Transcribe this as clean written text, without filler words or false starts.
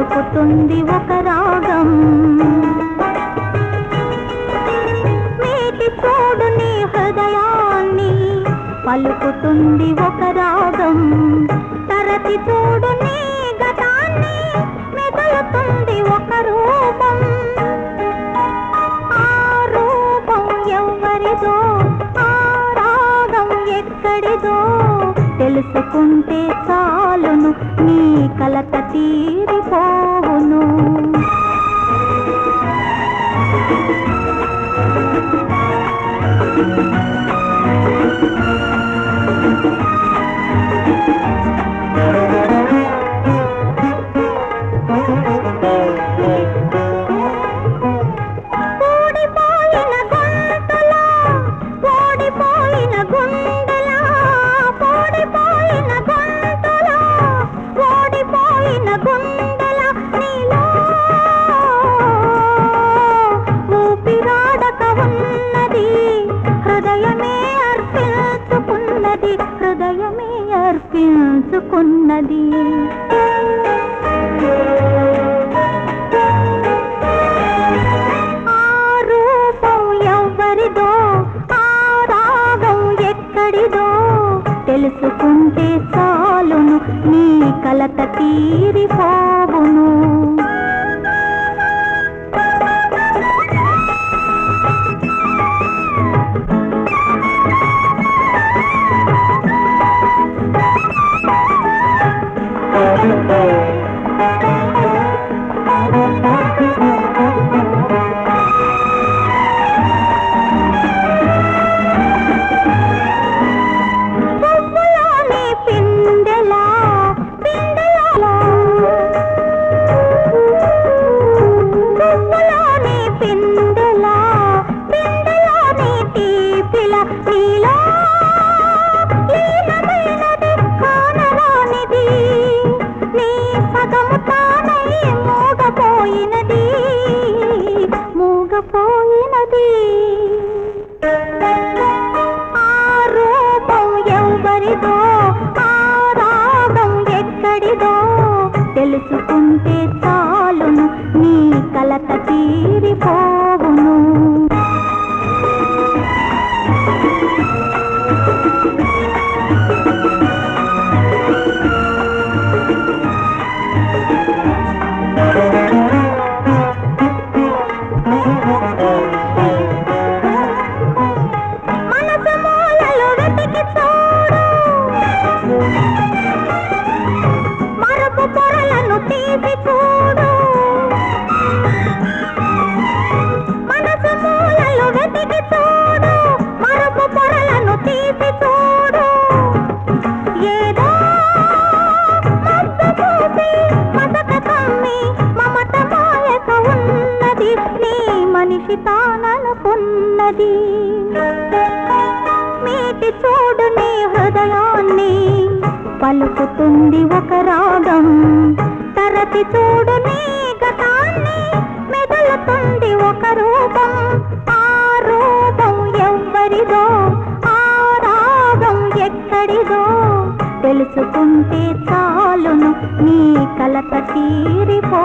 పలుకుతుంది ఒక రాగం. మీటి చూడు నీ హృదయాన్ని, పలుకుతుంది ఒక రాగం. తరచి చూడు నీ గతాన్ని, మెదులుతుంది ఒక రూపం. ఆ రూపం ఎవరిదో, ఆ రాగం ఎక్కడిదో, తెలుసుకుంటే చాలును నీ కలత తీరిపోవును. హృదయమే అర్పించుకున్నది. ఆ రూపం ఎవరిదో, ఆ రాగం ఎక్కడిదో, తెలుసుకుంటే చాలును నీ కలత తీరిపోవును. ఆ రూపం ఎవరిదో, ఆ రాగం ఎక్కడిదో, తెలుసుకుంటే చాలును నీ కలత తీరిపోవును. మరపు పొరలను తీసి చూడు, మనసు మూలలు వెతికి చూడు, మరపు పొరలను తీసి చూడు. ఏదో మబ్బు పూసి మసక కమ్మి మమత మాయక ఉన్నది, నీ మనిషి తాననుకున్నది. మీటి చూడు నీ హృదయాన్ని, పలుకుతుంది ఒక రాగం. తరచి చూడు నీ గతాన్ని, మెదులుతుంది ఒక రూపం. ఆ రూపం ఎవరిదో, ఆ రాగం ఎక్కడిదో, తెలుసుకుంటే చాలును నీ కలత తీరిపో.